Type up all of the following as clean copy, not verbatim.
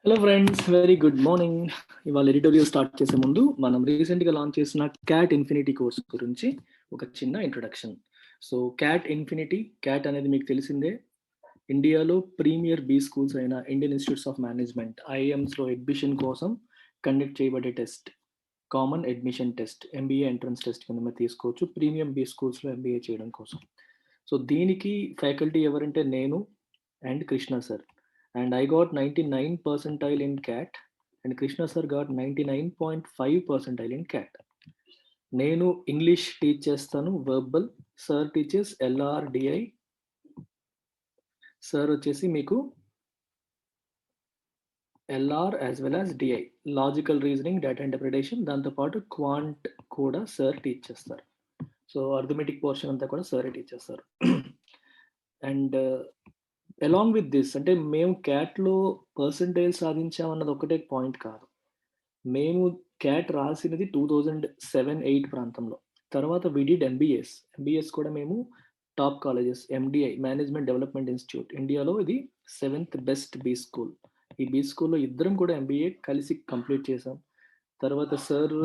Hello friends, very good morning. ఇవాళ editorial start చేసే ముందు మనం రీసెంట్గా లాంచ్ చేసిన క్యాట్ ఇన్ఫినిటీ కోర్స్ గురించి ఒక చిన్న ఇంట్రొడక్షన్. సో క్యాట్ అనేది మీకు తెలిసిందే. ఇండియాలో ప్రీమియర్ బీ స్కూల్స్ అయిన ఇండియన్ ఇన్స్టిట్యూట్స్ ఆఫ్ మేనేజ్మెంట్ ఐఐఎమ్స్లో అడ్మిషన్ కోసం కండక్ట్ చేయబడే test, common admission test, MBA entrance test కింద మీరు తీసుకోవచ్చు ప్రీమియం బీ స్కూల్స్లో ఎంబీఏ చేయడం కోసం. సో దీనికి ఫ్యాకల్టీ ఎవరంటే నేను and Krishna sir. And I got 99 percentile in CAT and Krishna sir got 99.5 percentile in CAT. నేను ఇంగ్లీష్ టీచ్ చేస్తాను వర్బల్, సార్ టీచర్స్ ఎల్ఆర్డిఐ. సార్ వచ్చేసి మీకు LR as well as DI, logical reasoning, data interpretation, దాంతోపాటు quant కూడా sir teach చేస్తారు. So arithmetic portion అంతా కూడా సారే టీచ్ చేస్తారు. అండ్ అలాంగ్ విత్ దిస్, అంటే మేము క్యాట్లో పర్సంటేజ్ సాధించామన్నది ఒకటే పాయింట్ కాదు. మేము క్యాట్ రాసినది 2007-8 ప్రాంతంలో. తర్వాత విడిడ్ ఎంబీఎస్ కూడా మేము top colleges, MDI management development institute, ఇండియాలో ఇది 7th బెస్ట్ బీ స్కూల్. ఈ బీ స్కూల్లో ఇద్దరం కూడా ఎంబీఏ కలిసి కంప్లీట్ చేసాం. తర్వాత సార్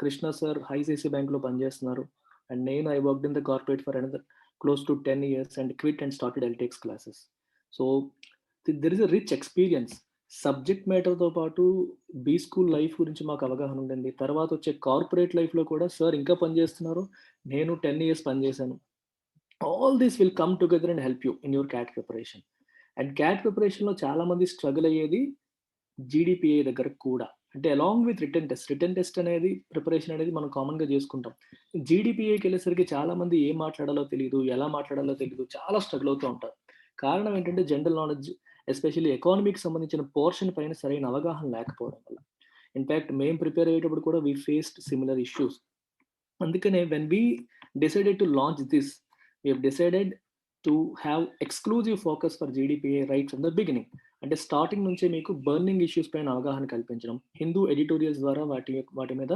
కృష్ణ సార్ ఐసిఐసిఐ బ్యాంక్లో పనిచేస్తున్నారు. అండ్ నేను I worked in the corporate for another close to 10 years and quit and started Eltex classes. So there is a rich experience. Subject మ్యాటర్తో పాటు బీ స్కూల్ లైఫ్ గురించి మాకు అవగాహన ఉండింది. తర్వాత వచ్చే కార్పొరేట్ లైఫ్లో కూడా సార్ ఇంకా పనిచేస్తున్నారు, నేను 10 years పనిచేశాను. All this will come together and help you in your CAT preparation. And CAT ప్రిపరేషన్లో చాలామంది స్ట్రగుల్ అయ్యేది జీడిపిఏ దగ్గర కూడా. అంటే అలాంగ్ విత్ రిటర్న్ టెస్ట్ అనేది ప్రిపరేషన్ అనేది మనం కామన్గా చేసుకుంటాం. జీడిపిఏకి వెళ్ళేసరికి చాలామంది ఏం మాట్లాడాలో తెలియదు, ఎలా మాట్లాడాలో తెలియదు, చాలా స్ట్రగుల్ అవుతూ ఉంటారు. కారణం ఏంటంటే జనరల్ నాలెడ్జ్, ఎస్పెషల్లీ ఎకానమీకి సంబంధించిన పోర్షన్ పైన సరైన అవగాహన లేకపోవడం వల్ల. ఇన్ఫ్యాక్ట్ మేము ప్రిపేర్ అయ్యేటప్పుడు కూడా వీ ఫేస్డ్ సిమిలర్ ఇష్యూస్. అందుకనే when we decided to launch this, we have decided to have exclusive focus for GDPI right from the beginning. అంటే స్టార్టింగ్ నుంచే మీకు బర్నింగ్ ఇష్యూస్ పైన అవగాహన కల్పించడం, హిందూ ఎడిటోరియల్స్ ద్వారా వాటి మీద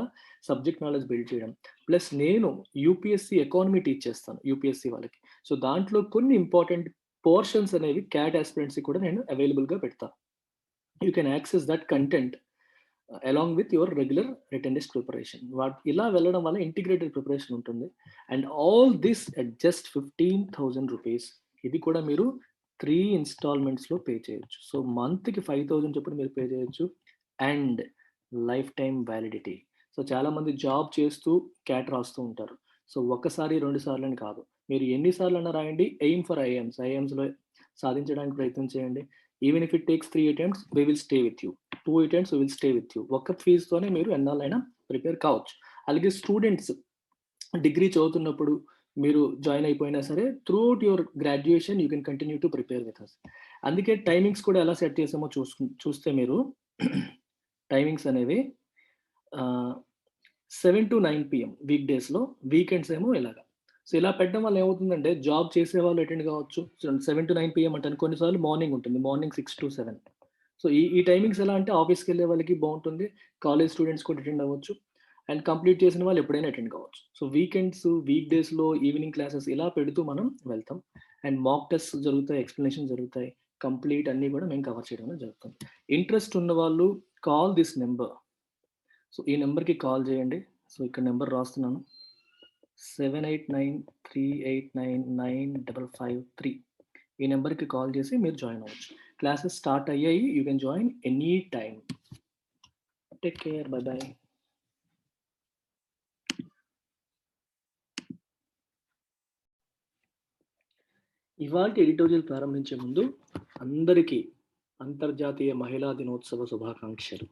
సబ్జెక్ట్ నాలెడ్జ్ బిల్డ్ చేయడం. ప్లస్ నేను యూపీఎస్సీ ఎకానమీ టీచ్ చేస్తాను యూపీఎస్సీ వాళ్ళకి. సో దాంట్లో కొన్ని ఇంపార్టెంట్ పోర్షన్స్ అనేవి క్యాట్ ఆస్పిరెంట్స్కి కూడా నేను అవైలబుల్గా పెడతాను. You can access that content along with your regular written test preparation. ఇలా వెళ్ళడం వల్ల ఇంటిగ్రేటెడ్ ప్రిపరేషన్ ఉంటుంది. And all this at just 15,000 rupees. ఇది కూడా మీరు 3 ఇన్స్టాల్మెంట్స్లో పే చేయొచ్చు. సో మంత్కి 5,000 చొప్పున మీరు పే చేయొచ్చు. And life time validity. So చాలామంది జాబ్ చేస్తూ క్యాట్ రాస్తూ ఉంటారు. సో ఒకసారి 2 సార్లు అని కాదు, మీరు ఎన్నిసార్లు అన్నా రాయండి. ఎయిమ్ ఫర్ ఐఎమ్స్లో సాధించడానికి ప్రయత్నం చేయండి. Even if it takes 3 attempts, we will stay with you. 2 attempts, we will stay with you. ఒక్క ఫీజుతోనే మీరు ఎన్నాళ్ళైనా ప్రిపేర్ కావచ్చు. అలాగే స్టూడెంట్స్ డిగ్రీ చదువుతున్నప్పుడు మీరు జాయిన్ అయిపోయినా సరే, throughout your graduation you can continue to prepare with us. అందుకే టైమింగ్స్ కూడా ఎలా సెట్ చేసామో చూస్తే మీరు టైమింగ్స్ అనేవి 7 to 9 PM వీక్ డేస్లో, వీకెండ్స్ ఏమో ఇలాగా. సో ఇలా పెట్టడం వల్ల ఏమవుతుందంటే జాబ్ చేసే వాళ్ళు అటెండ్ కావచ్చు. 7 to 9 PM అంటే కొన్నిసార్లు మార్నింగ్ ఉంటుంది, మార్నింగ్ 6 to 7. సో ఈ టైమింగ్స్ ఎలా అంటే ఆఫీస్కి వెళ్ళే వాళ్ళకి బాగుంటుంది, కాలేజ్ స్టూడెంట్స్ కూడా అటెండ్ అవ్వచ్చు, అండ్ కంప్లీట్ చేసిన వాళ్ళు ఎప్పుడైనా అటెండ్ కావచ్చు. సో వీకెండ్స్, వీక్ డేస్లో ఈవినింగ్ క్లాసెస్ ఇలా పెడుతూ మనం వెళ్తాం. అండ్ మాక్ టెస్ట్ జరుగుతాయి, ఎక్స్ప్లెనేషన్ జరుగుతాయి, కంప్లీట్ అన్నీ కూడా మేము కవర్ చేయడం జరుగుతుంది. ఇంట్రెస్ట్ ఉన్న వాళ్ళు కాల్ దిస్ నెంబర్. సో ఈ నెంబర్కి కాల్ చేయండి. సో ఇక్కడ నెంబర్ రాస్తున్నాను, 7893899553. ఈ నెంబర్కి కాల్ చేసి మీరు జాయిన్ అవ్వచ్చు. క్లాసెస్ స్టార్ట్ అయ్యాయి, you can join any time. Take care, bye bye. ఇవాళ ఎడిటోరియల్ ప్రారంభించే ముందు అందరికీ అంతర్జాతీయ మహిళా దినోత్సవ శుభాకాంక్షలు.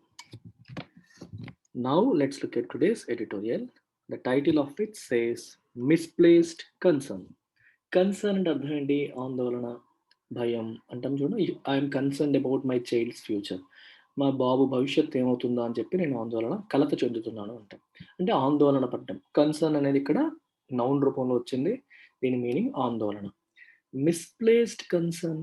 Now let's look at today's editorial. The title of it says misplaced concern. Concern అంటే అర్థం ఏంటి? ఆందోళన, భయం అంటాం చూడండి. I'm concerned about my child's future. మా బాబు భవిష్యత్తు ఏమవుతుందో అని చెప్పి నేను కలత చెందుతున్నాను అంటాం. అంటే ఆందోళన పడ్డం. కన్సర్న్ అనేది ఇక్కడ నౌన్ రూపంలో వచ్చింది, దీని మీనింగ్ ఆందోళన. మిస్ప్లేస్డ్ కన్సర్న్,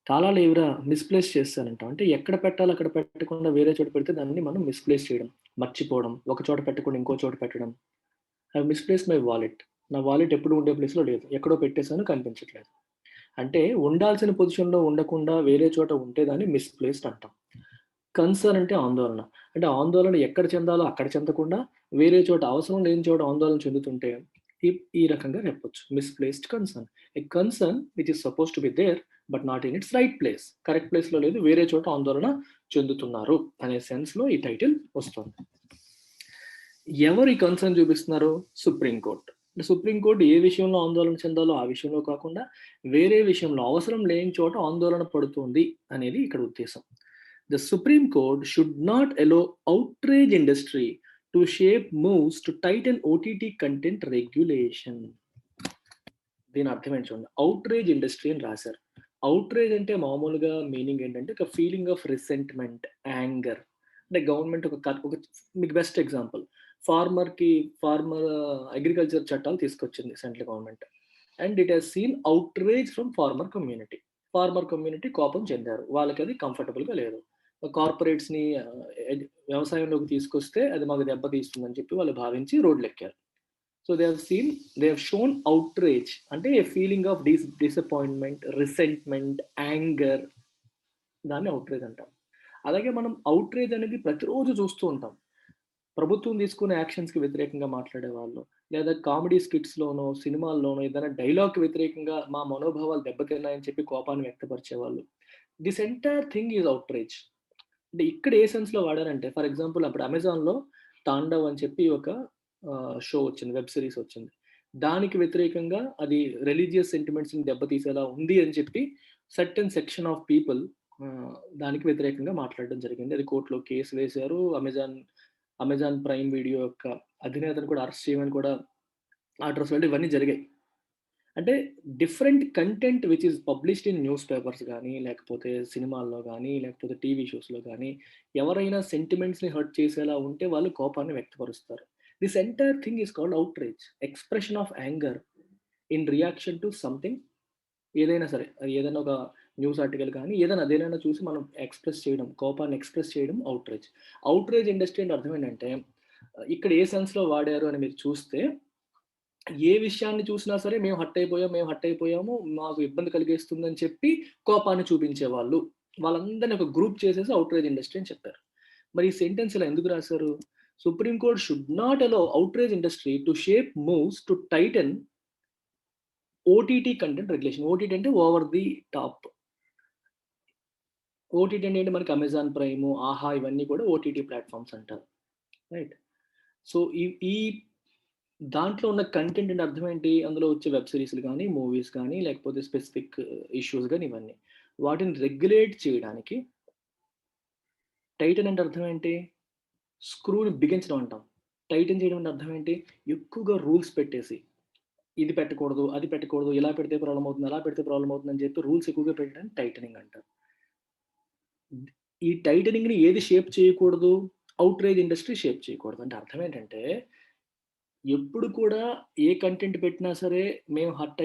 చాలా లేవురా మిస్ప్లేస్ చేస్తానంటాం. అంటే ఎక్కడ పెట్టాలో అక్కడ పెట్టకుండా వేరే చోట పెడితే దాన్ని మనం మిస్ప్లేస్ చేయడం, మర్చిపోవడం, ఒక చోట పెట్టకుండా ఇంకో చోట పెట్టడం. I misplace my wallet. నా వాలెట్ ఎప్పుడు ఉండే ప్లేస్లో లేదు, ఎక్కడో పెట్టేశాను, కనిపించట్లేదు. అంటే ఉండాల్సిన పొజిషన్లో ఉండకుండా వేరే చోట ఉంటే దాన్ని మిస్ప్లేస్డ్ అంటాం. కన్సర్న్ అంటే ఆందోళన. అంటే ఆందోళన ఎక్కడ చెందాలో అక్కడ చెందకుండా, వేరే చోట అవసరం లేని చోట ఆందోళన చెందుతుంటే ఈ ఈ రకంగా చెప్పొచ్చు. Misplaced concern. A concern which is supposed to be there but not in its right place. Correct ప్లేస్‌లో లేదు, వేరే చోట ఆందోళన చెందుతున్నారు అనే సెన్స్‌లో ఈ టైటిల్ వస్తుంది. ఎవరు ఈ కన్సర్న్ చూపిస్తున్నారు? Supreme court. సుప్రీం కోర్ట్ ఏ విషయంలో ఆందోళన చెందాలో ఆ విషయంలో కాకుండా, వేరే విషయంలో అవసరం లేని చోట ఆందోళన పడుతుంది అనేది ఇక్కడ ఉద్దేశం. The Supreme Court should not allow outrage industry to shape moves to tighten OTT content regulation. దీని అర్థం ఏంటి చూడండి. ఔట్రేజ్ ఇండస్ట్రీ అని రాశారు. ఔట్రేజ్ అంటే మామూలుగా మీనింగ్ ఏంటంటే ఒక ఫీలింగ్ ఆఫ్ రిసెంట్మెంట్, యాంగర్. అంటే గవర్నమెంట్ ఒక మీకు బెస్ట్ ఎగ్జాంపుల్ ఫార్మర్ అగ్రికల్చర్ చట్టాలు తీసుకొచ్చింది central government. And it has seen outrage from farmer community. Farmer community కోపం చెందారు. వాళ్ళకి అది కంఫర్టబుల్‌గా లేదు. కార్పొరేట్స్‌ని వ్యవసాయంలోకి తీసుకొస్తే అది మాకు దెబ్బతీస్తుందని చెప్పి వాళ్ళు భావించి రోడ్లెక్కారు. So they have shown outrage అంటే a feeling of disappointment, resentment, anger, దాన్ని ఔట్రేజ్ అంటాం. అలాగే మనం ఔట్రేజ్ అనేది ప్రతిరోజు చూస్తూ ఉంటాం. ప్రభుత్వం తీసుకునే యాక్షన్స్‌కి వ్యతిరేకంగా మాట్లాడేవాళ్ళు, లేదా కామెడీ స్కిట్స్‌లోనో, సినిమాల్లోనో ఏదైనా డైలాగ్‌కి వ్యతిరేకంగా మా మనోభావాలు దెబ్బతిన్నాయని చెప్పి కోపాన్ని వ్యక్తపరిచేవాళ్ళు. This entire thing is outrage. అంటే ఇక్కడ ఏ సెన్స్‌లో వాడారంటే ఫర్ ఎగ్జాంపుల్ అప్పుడు అమెజాన్‌లో 'తాండవ్' అని చెప్పి ఒక షో వచ్చింది. వెబ్ సీరీస్ వచ్చింది. దానికి వ్యతిరేకంగా అది రిలీజియస్ సెంటిమెంట్స్‌ని దెబ్బతీసేలా ఉంది అని చెప్పి సర్టెన్ సెక్షన్ ఆఫ్ పీపుల్ దానికి వ్యతిరేకంగా మాట్లాడడం జరిగింది. అది కోర్ట్‌లో కేస్ వేశారు. అమెజాన్ ప్రైమ్ వీడియో యొక్క అధినేతను కూడా అరెస్ట్ చేయమని కూడా ఆర్డర్స్ వెళ్ళడం ఇవన్నీ జరిగాయి. అంటే different content which is published in news papers గానీ, లేకపోతే సినిమాల్లో గానీ, లేకపోతే టీవీ షోస్‌లో గానీ, ఎవరైనా సెంటిమెంట్స్‌ని హర్ట్ చేసేలా ఉంటే వాళ్ళు కోపాన్ని వ్యక్తపరుస్తారు. This entire thing is called outrage. Expression of anger in reaction to something, ఏదైనా సరే. అది ఏదైనా ఒక న్యూస్ ఆర్టికల్ కానీ, ఏదైనా దేనైనా చూసి మనం ఎక్స్‌ప్రెస్ చేయడం, కోపాన్ని ఎక్స్‌ప్రెస్ చేయడం ఔట్రేజ్. ఔట్రేజ్ ఇండస్ట్రీ అంటే అర్థం ఏంటంటే, ఇక్కడ ఏ సెన్స్‌లో వాడారు అని మీరు చూస్తే, ఏ విషయాన్ని చూసినా సరే మేము హర్ట్ అయిపోయాము, మాకు ఇబ్బంది కలిగిస్తుందని చెప్పి కోపాన్ని చూపించేవాళ్ళు. వాళ్ళందరిని ఒక గ్రూప్ చేసేసి ఔట్రేజ్ ఇండస్ట్రీ అని చెప్పారు. మరి ఈ సెంటెన్స్ ఇలా ఎందుకు రాశారు? Supreme court should not allow outrage industry to shape moves to tighten OTT content regulation. OTT అంటే ఓవర్ ది టాప్. ఓటీటీ అంటే ఏంటి? మనకి అమెజాన్ ప్రైమ్, ఆహా! ఇవన్నీ కూడా ఓటీటీ ప్లాట్‌ఫార్మ్స్ అంటారు. రైట్. సో, ఈ ఈ దాంట్లో ఉన్న కంటెంట్ అంటే అర్థం ఏంటి? అందులో వచ్చే వెబ్ సీరీస్‌లు గానీ, మూవీస్ గానీ, లేకపోతే స్పెసిఫిక్ ఇష్యూస్ గానీ ఇవన్నీ. వాటిని రెగ్యులేట్ చేయడానికి టైటన్ అంటే అర్థం ఏంటి? స్క్రూని బిగించడం అంటాం. టైటన్ చేయడం అంటే అర్థం ఏంటి? ఎక్కువగా రూల్స్ పెట్టేసి, ఇది పెట్టకూడదు, అది పెట్టకూడదు, ఇలా పెడితే ప్రాబ్లమ్ అవుతుంది, అలా పెడితే ప్రాబ్లమ్ అవుతుంది అని చెప్పి రూల్స్ ఎక్కువగా పెట్టడాన్ని టైటనింగ్ అంటారు. ఈ టైటనింగ్‌ని ఏది షేప్ చేయకూడదు? ఔట్రేజ్ ఇండస్ట్రీ షేప్ చేయకూడదు. అంటే అర్థం ఏంటంటే, ఎప్పుడు కూడా ఏ కంటెంట్ పెట్టినా సరే మేము హర్ట్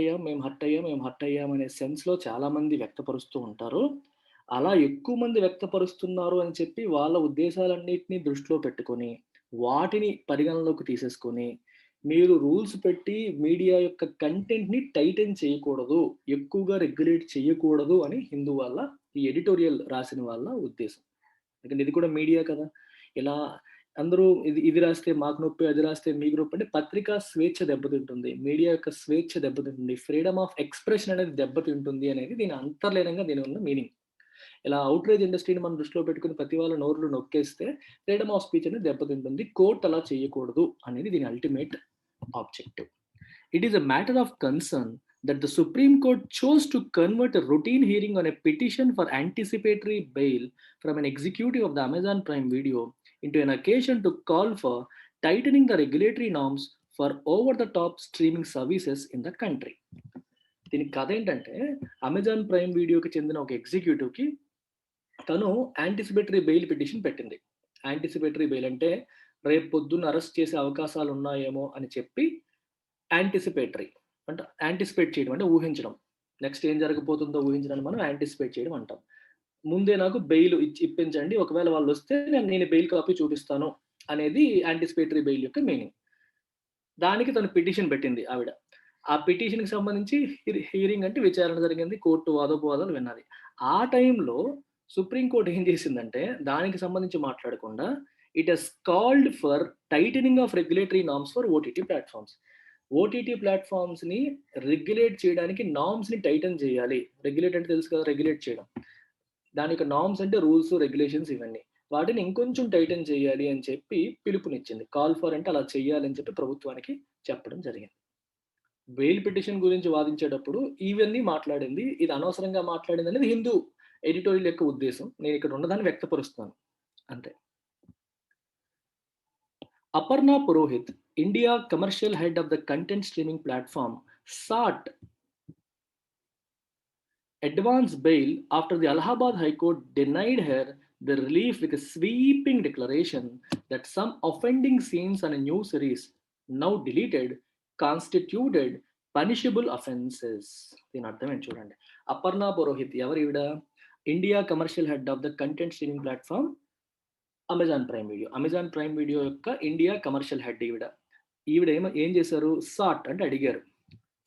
అయ్యాం అనే సెన్స్‌లో చాలామంది వ్యక్తపరుస్తూ ఉంటారు. అలా ఎక్కువ మంది వ్యక్తపరుస్తున్నారు అని చెప్పి వాళ్ళ ఉద్దేశాలన్నిటిని దృష్టిలో పెట్టుకొని, వాటిని పరిగణనలోకి తీసేసుకొని, మీరు రూల్స్ పెట్టి మీడియా యొక్క కంటెంట్‌ని టైటన్ చేయకూడదు, ఎక్కువగా రెగ్యులేట్ చేయకూడదు అని హిందూ వాళ్ళ ఈ ఎడిటోరియల్ రాసిన వాళ్ళ ఉద్దేశం. ఎందుకంటే ఇది కూడా మీడియా కదా! ఇలా అందరూ ఇది రాస్తే మాకు నొప్పి, అది రాస్తే మీకు నొప్పి అంటే పత్రికా స్వేచ్ఛ దెబ్బతింటుంది. మీడియా యొక్క స్వేచ్ఛ దెబ్బతింటుంది. ఫ్రీడమ్ ఆఫ్ ఎక్స్‌ప్రెషన్ అనేది దెబ్బతింటుంది అనేది దీని అంతర్లీనంగా దీని ఉన్న మీనింగ్. ఇలా ఔట్రేజ్ ఇండస్ట్రీని మనం దృష్టిలో పెట్టుకొని ప్రతి వాళ్ళ నోర్లు నొక్కేస్తే ఫ్రీడమ్ ఆఫ్ స్పీచ్ అనేది దెబ్బతింటుంది. కోర్ట్ అలా చేయకూడదు అనేది దీని ultimate objective. It is a matter of concern that the Supreme Court chose to convert a routine hearing on a petition for anticipatory bail from an executive of the Amazon Prime Video into an occasion to call for tightening the regulatory norms for over-the-top streaming services in the country. దీనికి కథ ఏంటంటే, Amazon prime వీడియోకి చెందిన ఒక ఎగ్జిక్యూటివ్‌కి తను anticipatory bail petition పెట్టింది. Anticipatory bail అంటే రేపు పొద్దున్న అరెస్ట్ చేసే అవకాశాలు ఉన్నాయేమో అని చెప్పి యాంటిసిపేటరీ అంటే యాంటిసిపేట్ చేయడం అంటే ఊహించడం. నెక్స్ట్ ఏం జరగబోతుందో ఊహించడాన్ని మనం యాంటిసిపేట్ చేయడం అంటాం. ముందే నాకు బెయిల్ ఇప్పించండి. ఒకవేళ వాళ్ళొస్తే నేను బెయిల్ కాపీ చూపిస్తాను అనేది యాంటిసిపేటరీ బెయిల్ యొక్క మీనింగ్. దానికి తను పిటిషన్ పెట్టింది ఆవిడ. ఆ పిటిషన్‌కి సంబంధించి హియరింగ్ అంటే విచారణ జరిగింది. కోర్టు వాదోపవాదాలు విన్నది. ఆ టైంలో సుప్రీంకోర్టు ఏం చేసిందంటే దానికి సంబంధించి మాట్లాడకుండా it has called for tightening of regulatory norms for OTT platforms. OTT ప్లాట్ఫామ్స్ని రెగ్యులేట్ చేయడానికి నార్మ్స్ని టైటన్ చేయాలి. రెగ్యులేట్ అంటే తెలుసు కదా, రెగ్యులేట్ చేయడం. దానికి నార్మ్స్ అంటే రూల్స్, రెగ్యులేషన్స్ ఇవన్నీ. వాటిని ఇంకొంచెం టైటన్ చేయాలి అని చెప్పి పిలుపునిచ్చింది. కాల్ ఫర్ అంటే అలా చేయాలని చెప్పి ప్రభుత్వానికి చెప్పడం జరిగింది. బెయిల్ పిటిషన్ గురించి వాదించేటప్పుడు ఇవన్నీ మాట్లాడింది. ఇది అనవసరంగా మాట్లాడింది అనేది హిందూ ఎడిటోరియల్ యొక్క ఉద్దేశం. నేను ఇక్కడ ఉన్నదాన్ని వ్యక్తపరుస్తున్నాను అంతే. Aparna Purohit, India commercial head of the content streaming platform, sought advance bail after the Allahabad High Court denied her the relief with a sweeping declaration that some offending scenes on a new series, now deleted, constituted punishable offenses. దీని అర్థం ఏంటి చూడండి. అపర్ణ పురోహిత్ ఎవరు ఈవిడ? India commercial head of the content streaming platform Amazon prime video యొక్క India commercial head ఈవిడ. ఏం చేశారు? సాట్ అంటే అడిగారు,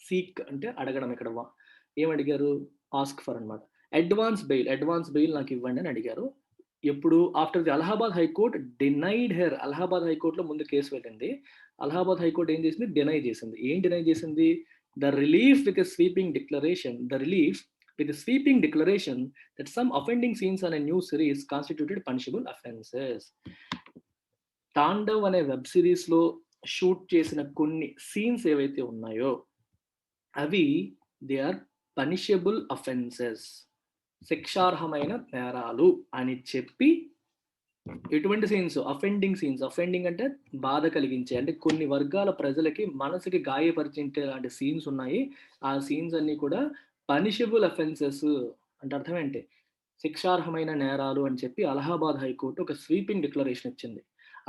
సీక్ అంటే అడగడం. ఇక్కడ ఏం అడిగారు? ఆస్క్ ఫర్ అనమాట. అడ్వాన్స్ బెయిల్ నాకు ఇవ్వండి అని అడిగారు. ఎప్పుడు? After the Allahabad high court denied her. Allahabad హైకోర్టులో ముందు కేసు వెళ్ళింది. అలహాబాద్ హైకోర్టు ఏం చేసింది? డినై చేసింది. ఏం డినై చేసింది? The relief with sweeping declaration that some offending scenes on a new series constituted punishable offenses. Tandav అనే వెబ్ సిరీస్ లో షూట్ చేసిన కొన్ని సీన్స్ ఏవైతే ఉన్నాయో అవి దే ఆర్ పనిషబుల్ అఫెన్సెస్, శిక్షార్హమైన నేరాలు అని చెప్పి, ఎటువంటి సీన్స్? అఫెండింగ్ అంటే బాధ కలిగించే, అంటే కొన్ని వర్గాల ప్రజలకి మనసుకి గాయపరిచించే లాంటి సీన్స్ ఉన్నాయి. ఆ సీన్స్ అన్ని కూడా పనిషబుల్ అఫెన్సెస్ అంటే అర్థం ఏంటి? శిక్షార్హమైన నేరాలు అని చెప్పి అలహాబాద్ హైకోర్టు ఒక స్వీపింగ్ డిక్లరేషన్ ఇచ్చింది.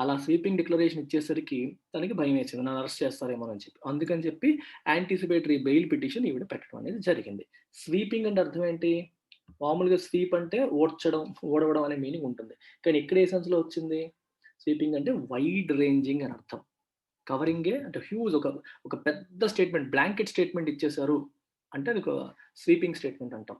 అలా స్వీపింగ్ డిక్లరేషన్ ఇచ్చేసరికి తనకి భయం వేసింది, నన్ను అరెస్ట్ చేస్తారేమో అని చెప్పి. అందుకని చెప్పి యాంటిసిపేటరీ బెయిల్ పిటిషన్ ఈవిడ పెట్టడం అనేది జరిగింది. స్వీపింగ్ అంటే అర్థం ఏంటి? మామూలుగా స్వీప్ అంటే ఓడవడం అనే మీనింగ్ ఉంటుంది. కానీ ఇక్కడ ఏ సెన్స్ లో వచ్చింది? స్వీపింగ్ అంటే వైడ్ రేంజింగ్ అని అర్థం. కవరింగే అంటే హ్యూజ్, ఒక పెద్ద స్టేట్మెంట్, బ్లాంకెట్ స్టేట్మెంట్ ఇచ్చేశారు అంటే అది ఒక స్వీపింగ్ స్టేట్మెంట్ అంటాం.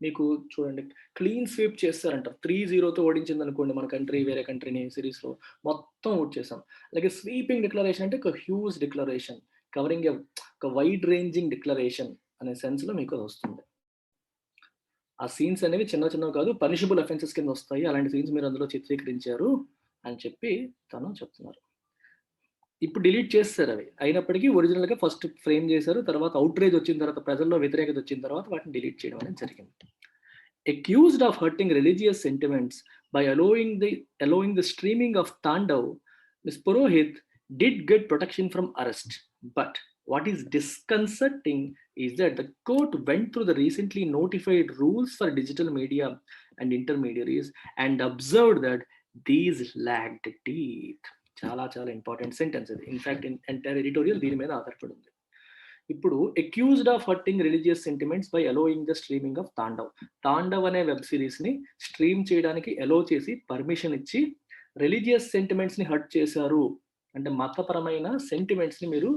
మీకు చూడండి, క్లీన్ స్వీప్ చేస్తారంట. 3-0తో ఓడించింది అనుకోండి మన కంట్రీ వేరే కంట్రీని సిరీస్లో, మొత్తం ఓట్ చేసాం. అలాగే స్వీపింగ్ డిక్లరేషన్ అంటే ఒక హ్యూజ్ డిక్లరేషన్, కవరింగ్ ఒక వైడ్ రేంజింగ్ డిక్లరేషన్ అనే సెన్స్లో మీకు అది వస్తుంది. ఆ సీన్స్ అనేవి చిన్నవి కాదు, పనిషబుల్ అఫెన్సెస్ కింద వస్తాయి. అలాంటి సీన్స్ మీరు అందులో చిత్రీకరించారు అని చెప్పి తను చెప్తున్నారు. ఇప్పుడు డిలీట్ చేస్తారు అవి, అయినప్పటికీ ఒరిజినల్గా ఫస్ట్ ఫ్రేమ్ చేశారు. తర్వాత అవుట్రేజ్ వచ్చిన తర్వాత, ప్రజల్లో వ్యతిరేకత వచ్చిన తర్వాత వాటిని డిలీట్ చేయడం అనేది జరిగింది. Accused of hurting religious sentiments by allowing the streaming of Tandav, Ms. Purohit did get protection from arrest. But what is disconcerting is that the court went through the recently notified rules for digital media and intermediaries and observed that these lacked teeth. చాలా important sentence ఇది. In fact entire editorial దీని మీద ఆధారపడి ఉంది. ఇప్పుడు accused of hurting religious sentiments by allowing the streaming of Tandav అనే web series ని stream చేయడానికి అలో చేసి పర్మిషన్ ఇచ్చి రిలీజియస్ సెంటిమెంట్స్ ని హర్ట్ చేశారు అంటే, మతపరమైన సెంటిమెంట్స్ ని మీరు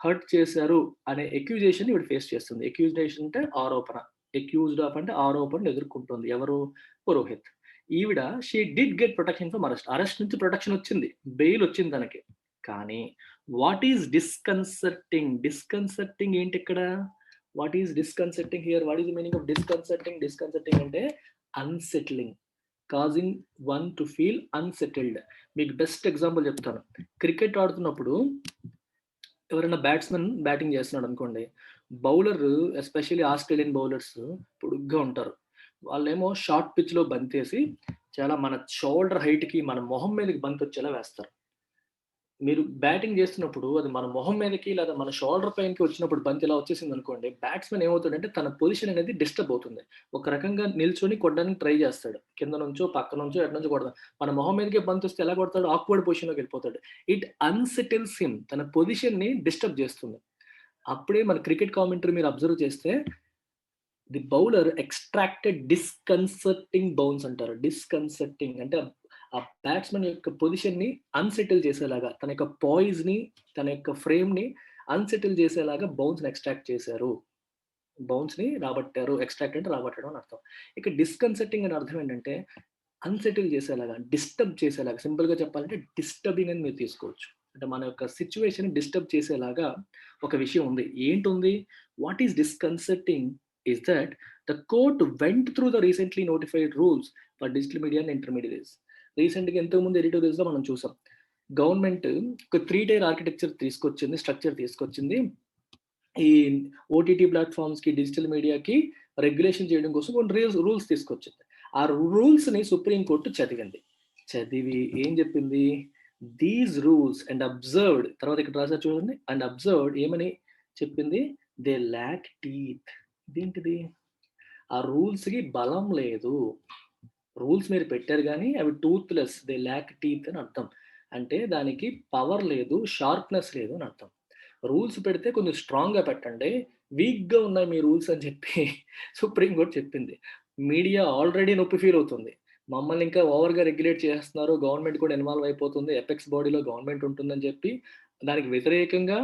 హర్ట్ చేశారు అనే అక్యూజేషన్ ఇవి ఫేస్ చేస్తుంది. అక్యూజేషన్ అంటే ఆరోపణ, అక్యూజ్డ్ ఆఫ్ అంటే ఆరోపణలు ఎదుర్కొంటుంది. ఎవరు? పురోహిత్. ఈవిడ she did get protection from arrest నుంచి ప్రొటెక్షన్ వచ్చింది, బెయిల్ వచ్చింది తనకి. కానీ వాట్ ఈస్ డిస్కన్సర్టింగ్ ఏంటి ఇక్కడ? What is disconcerting here? What is the meaning of disconcerting అంటే unsettling, causing one to feel unsettled. మీకు బెస్ట్ ఎగ్జాంపుల్ చెప్తాను. క్రికెట్ ఆడుతున్నప్పుడు ఎవరైనా బ్యాట్స్మెన్ బ్యాటింగ్ చేస్తున్నాడు అనుకోండి, బౌలర్ ఎస్పెషల్లీ ఆస్ట్రేలియన్ బౌలర్స్ పొడుగ్గా ఉంటారు. వాళ్ళేమో షార్ట్ పిచ్ లో బంతేసి చాలా మన షోల్డర్ హైట్ కి, మన మొహం మీదకి బంతి వచ్చేలా వేస్తారు. మీరు బ్యాటింగ్ చేస్తున్నప్పుడు అది మన మొహం మీదకి లేదా మన షోల్డర్ పైనకి వచ్చినప్పుడు బంతి ఇలా వచ్చేసింది అనుకోండి, బ్యాట్స్మెన్ ఏమవుతాడంటే తన పొజిషన్ అనేది డిస్టర్బ్ అవుతుంది. ఒక రకంగా నిల్చొని కొట్టడానికి ట్రై చేస్తాడు, కింద నుంచో పక్క నుంచో ఎటు నుంచో కొడతాడు. మన మొహం మీదకి బంతి వస్తే ఎలా కొడతాడు? ఆక్వర్డ్ పొజిషన్లోకి వెళ్ళిపోతాడు. ఇట్ అన్సెటిల్స్ హిమ్, తన పొజిషన్ ని డిస్టర్బ్ చేస్తుంది. అప్పుడే మన క్రికెట్ కామెంటరీ మీరు అబ్జర్వ్ చేస్తే ది బౌలర్ ఎక్స్ట్రాక్టెడ్ డిస్కన్సర్టింగ్ బౌన్స్ అంటారు. డిస్కన్సర్టింగ్ అంటే ఆ బ్యాట్స్మెన్ యొక్క పొజిషన్ ని అన్సెటిల్ చేసేలాగా, తన యొక్క పాయిజ్ ని, తన యొక్క ఫ్రేమ్ ని అన్సెటిల్ చేసేలాగా బౌన్స్ ని ఎక్స్ట్రాక్ట్ చేశారు. బౌన్స్ని రాబట్టారు, ఎక్స్ట్రాక్ట్ అంటే రాబట్టడం అని అర్థం. ఇక డిస్కన్సెర్టింగ్ అని అర్థం ఏంటంటే అన్సెటిల్ చేసేలాగా, డిస్టర్బ్ చేసేలాగా, సింపుల్గా చెప్పాలంటే డిస్టర్బింగ్ అని మీరు తీసుకోవచ్చు. అంటే మన యొక్క సిచ్యువేషన్ డిస్టర్బ్ చేసేలాగా ఒక విషయం ఉంది. ఏంటుంది? What is disconcerting is that the court went through the recently notified rules for digital media and intermediates. రీసెంట్గా ఎంతోమంది ఎడిటోరియల్స్లో మనం చూసాం. గవర్నమెంట్ ఒక 3 టైర్ ఆర్కిటెక్చర్ తీసుకొచ్చింది, స్ట్రక్చర్ తీసుకొచ్చింది. ఈ ఓటీటీ ప్లాట్ఫామ్స్కి, డిజిటల్ మీడియాకి రెగ్యులేషన్ చేయడం కోసం కొన్ని రూల్స్ తీసుకొచ్చింది. ఆ రూల్స్ని సుప్రీంకోర్టు చదివింది. చదివి ఏం చెప్పింది? దీస్ రూల్స్ అండ్ అబ్జర్వ్డ్, తర్వాత ఇక్కడ రాసా చూడండి, అండ్ అబ్జర్వ్డ్ ఏమని చెప్పింది? They lakh teeth. ఇదేంటిది? ఆ రూల్స్కి బలం లేదు. రూల్స్ మీరు పెట్టారు కానీ అవి టూత్లెస్, దే ల్యాక్ టీత్ అని అర్థం. అంటే దానికి పవర్ లేదు, షార్ప్నెస్ లేదు అని అర్థం. రూల్స్ పెడితే కొంచెం స్ట్రాంగ్గా పెట్టండి, వీక్గా ఉన్నాయి మీ రూల్స్ అని చెప్పి సుప్రీంకోర్టు చెప్పింది. మీడియా ఆల్రెడీ నొప్పి ఫీల్ అవుతుంది, మమ్మల్ని ఇంకా ఓవర్గా రెగ్యులేట్ చేస్తున్నారు, గవర్నమెంట్ కూడా ఇన్వాల్వ్ అయిపోతుంది, ఎపెక్స్ బాడీలో గవర్నమెంట్ ఉంటుందని చెప్పి దానికి వ్యతిరేకంగా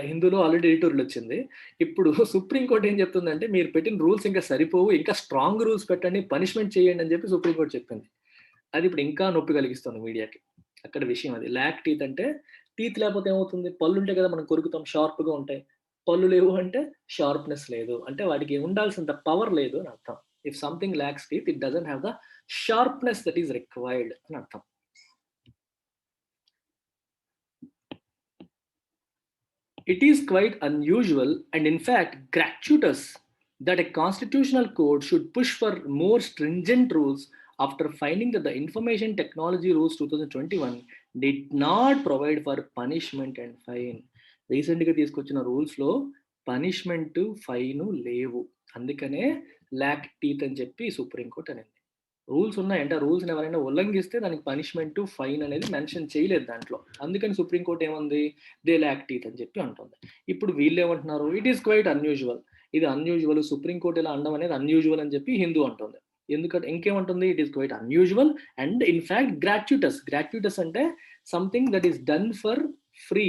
హిందూలో ఆల్రెడీ ఎడిటోరియల్ వచ్చింది. ఇప్పుడు సుప్రీంకోర్టు ఏం చెప్తుందంటే మీరు పెట్టిన రూల్స్ ఇంకా సరిపోవు, ఇంకా స్ట్రాంగ్ రూల్స్ పెట్టండి, పనిష్మెంట్ చేయండి అని చెప్పి సుప్రీంకోర్టు చెప్పింది. అది ఇప్పుడు ఇంకా నొప్పి కలిగిస్తుంది మీడియాకి. అక్కడ విషయం అది. ల్యాక్ టీత్ అంటే టీత్ లేకపోతే ఏమవుతుంది? పళ్ళు ఉంటాయి కదా, మనం కొరుకుతాం, షార్ప్గా ఉంటాయి. పళ్ళు లేవు అంటే షార్ప్నెస్ లేదు, అంటే వాటికి ఉండాల్సినంత పవర్ లేదు అని అర్థం. If something lakhs teeth, it doesn't have the sharpness that is required అని అర్థం. It is quite unusual and in fact gratuitous that a constitutional court should push for more stringent rules after finding that the Information Technology Rules 2021 did not provide for punishment and fine. రీసెంట్గా తీసుకొచ్చిన రూల్స్లో punishment, fine లేవు, అందుకనే lakh teeth అని చెప్పి supreme court అనేది. Rules ఉన్నాయంటే ఆ రూల్స్ని ఎవరైనా ఉల్లంఘిస్తే దానికి పనిష్మెంట్, ఫైన్ అనేది మెన్షన్ చేయలేదు దాంట్లో. అందుకని సుప్రీంకోర్టు ఏముంది? దే ల్యాక్ టీత్ అని చెప్పి అంటుంది. ఇప్పుడు వీళ్ళు ఏమంటున్నారు? It is quite unusual. ఇది అన్యూజువల్, సుప్రీంకోర్టు ఇలా అనడం అనేది అన్యూజువల్ అని చెప్పి హిందూ అంటుంది. ఎందుకంటే ఇంకేమంటుంది? It is quite unusual and in fact gratuitous. Gratuitous అంటే something that is done for free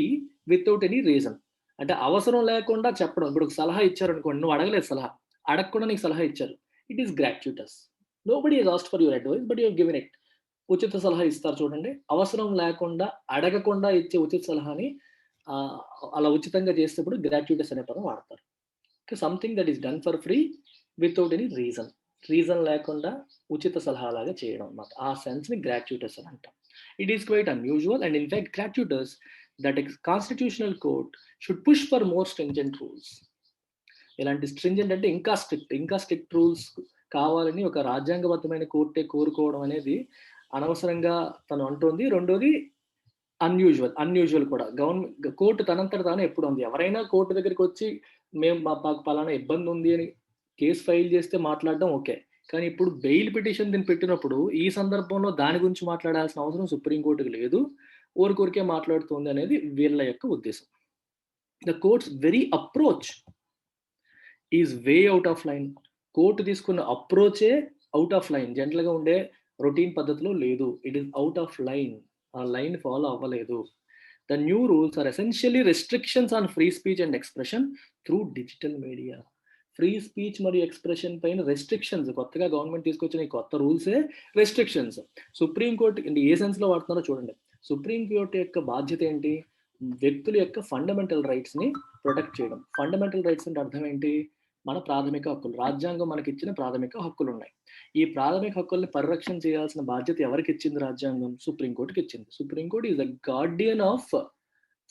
without any reason. అంటే అవసరం లేకుండా చెప్పడం. ఇప్పుడు ఒక సలహా ఇచ్చారు అనుకోండి, నువ్వు అడగలేదు సలహా, అడగకుండా నీకు సలహా ఇచ్చారు, it is gratuitous. Nobody has asked for your advice but you have given it. ఉచిత సలహా ఇస్తారు చూడండి, అవసరం లేకుండా అడగకుండా ఇచ్చే ఉచిత సలహాని అలా ఉచితంగా చేసేటప్పుడు గ్రాట్యుటస్ అనే పదం వాడతారు. Something that is done for free without any reason. Reason లేకుండా ఉచిత సలహా లాగా చేయడం అన్నమాట. ఆ సెన్స్ని గ్రాట్యుటస్ అని అంటాం. It is quite unusual and in fact gratuitous that constitutional court should push for more stringent rules. ఇలాంటి స్ట్రింజెంట్ అంటే ఇంకా స్ట్రిక్ట్ రూల్స్ కావాలని ఒక రాజ్యాంగబద్ధమైన కోర్టే కోరుకోవడం అనేది అనవసరంగా తను అంటోంది. రెండోది అన్యూజువల్ కూడా. కోర్టు తనంతట తానే ఎప్పుడు ఉంది. ఎవరైనా కోర్టు దగ్గరికి వచ్చి మేము మాకు పలానా ఇబ్బంది ఉంది అని కేసు ఫైల్ చేస్తే మాట్లాడడం ఓకే. కానీ ఇప్పుడు బెయిల్ పిటిషన్ దీన్ని పెట్టినప్పుడు ఈ సందర్భంలో దాని గురించి మాట్లాడాల్సిన అవసరం సుప్రీంకోర్టుకి లేదు, ఊరికే మాట్లాడుతుంది అనేది వీళ్ళ యొక్క ఉద్దేశం. The courts very approach is way out of line. Court తీసుకున్న అప్రోచే అవుట్ ఆఫ్ లైన్. జనరల్గా ఉండే రొటీన్ పద్ధతిలో లేదు, it is out of line. ఆ లైన్ ఫాలో అవ్వలేదు. The new rules are essentially restrictions on free speech and expression through digital media. Free speech మరియు expression పైన restrictions, కొత్తగా గవర్నమెంట్ తీసుకొచ్చిన ఈ కొత్త రూల్సే రెస్ట్రిక్షన్స్. సుప్రీంకోర్టు ఏ సెన్స్లో వాడుతున్నారో చూడండి. సుప్రీంకోర్టు యొక్క బాధ్యత ఏంటి? వ్యక్తుల యొక్క ఫండమెంటల్ రైట్స్ని ప్రొటెక్ట్ చేయడం. ఫండమెంటల్ రైట్స్ అంటే అర్థం ఏంటి? మన ప్రాథమిక హక్కులు. రాజ్యాంగం మనకి ఇచ్చిన ప్రాథమిక హక్కులు ఉన్నాయి. ఈ ప్రాథమిక హక్కుల్ని పరిరక్షణ చేయాల్సిన బాధ్యత ఎవరికి ఇచ్చింది రాజ్యాంగం? సుప్రీంకోర్టుకి ఇచ్చింది. Supreme court is the guardian of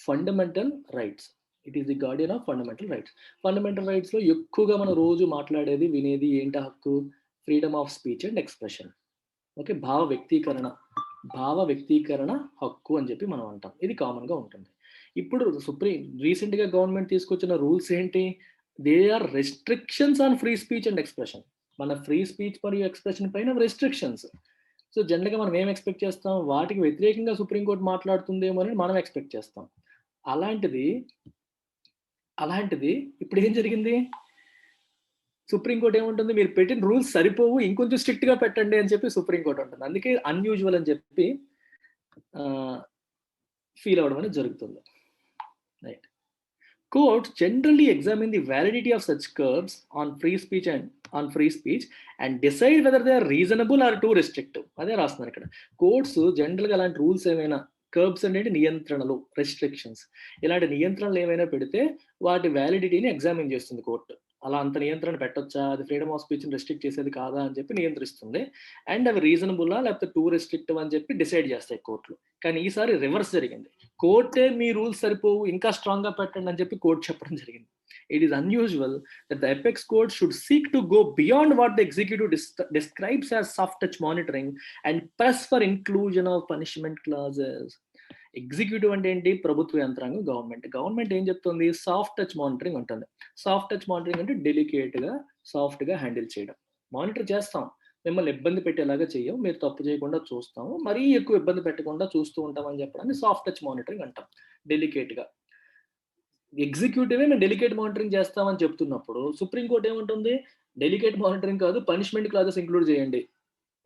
fundamental rights. It is the guardian of fundamental rights. Fundamental రైట్స్లో ఎక్కువగా మనం రోజు మాట్లాడేది, వినేది ఏంటి హక్కు? Freedom of speech and expression. Okay, భావ వ్యక్తీకరణ హక్కు అని చెప్పి మనం అంటాం. ఇది కామన్గా ఉంటుంది. ఇప్పుడు రీసెంట్గా గవర్నమెంట్ తీసుకొచ్చిన రూల్స్ ఏంటి? They are restrictions on free speech and expression. మన ఫ్రీ స్పీచ్ మరియు ఎక్స్ప్రెషన్ పైన రెస్ట్రిక్షన్స్. సో జనరల్గా మనం ఏం ఎక్స్పెక్ట్ చేస్తాం? వాటికి వ్యతిరేకంగా సుప్రీంకోర్టు మాట్లాడుతుందేమో అని మనం ఎక్స్పెక్ట్ చేస్తాం. అలాంటిది ఇప్పుడు ఏం జరిగింది? సుప్రీంకోర్టు ఏముంటుంది? మీరు పెట్టిన రూల్స్ సరిపోవు, ఇంకొంచెం స్ట్రిక్ట్గా పెట్టండి అని చెప్పి సుప్రీంకోర్టు ఉంటుంది. అందుకే అన్యూజువల్ అని చెప్పి ఫీల్ అవ్వడం అనేది జరుగుతుంది. Right. Courts generally examine the validity of such curbs on free speech and decide whether they are reasonable or too restrictive. అదే రాస్తున్నారు ఇక్కడ. కోర్ట్స్ జనరల్గా అలాంటి రూల్స్ ఏమైనా, కర్బ్స్ అనేది నియంత్రణలు, రెస్ట్రిక్షన్స్, ఇలాంటి నియంత్రణలు ఏమైనా పెడితే వాటి వ్యాలిడిటీని ఎగ్జామిన్ చేస్తుంది కోర్టు. అలా అంత నియంత్రణ పెట్టొచ్చా, అది ఫ్రీడమ్ ఆఫ్ స్పీచ్ని రెస్ట్రిక్ట్ చేసేది కాదా అని చెప్పి నియంత్రిస్తుంది. అండ్ అవి రీజనబుల్లా లేకపోతే టూ రెస్ట్రిక్టివ్ అని చెప్పి డిసైడ్ చేస్తాయి కోర్టులు. కానీ ఈసారి రివర్స్ జరిగింది. కోర్టే మీ రూల్స్ సరిపోవు, ఇంకా స్ట్రాంగ్గా పెట్టండి అని చెప్పి కోర్టు చెప్పడం జరిగింది. It is unusual that the apex court should seek to go beyond what the executive describes as soft touch monitoring and press for inclusion of punishment clauses. Executive అంటే ఏంటి? ప్రభుత్వ యంత్రాంగం, గవర్నమెంట్ ఏం చెప్తుంది? సాఫ్ట్ టచ్ మానిటరింగ్ ఉంటుంది. Soft touch monitoring అంటే డెలికేట్గా, సాఫ్ట్గా handle చేయడం. మానిటర్ చేస్తాం, మిమ్మల్ని ఇబ్బంది పెట్టేలాగా చెయ్యం, మీరు తప్పు చేయకుండా చూస్తాము, మరీ ఎక్కువ ఇబ్బంది పెట్టకుండా చూస్తూ ఉంటామని చెప్పడాన్ని సాఫ్ట్ టచ్ మానిటరింగ్ అంటాం, డెలికేట్గా. ఎగ్జిక్యూటివే మేము డెలికేట్ మానిటరింగ్ చేస్తామని చెప్తున్నప్పుడు సుప్రీంకోర్టు ఏముంటుంది? డెలికేట్ మానిటరింగ్ కాదు, పనిష్మెంట్ క్లాజెస్ ఇంక్లూడ్ చేయండి,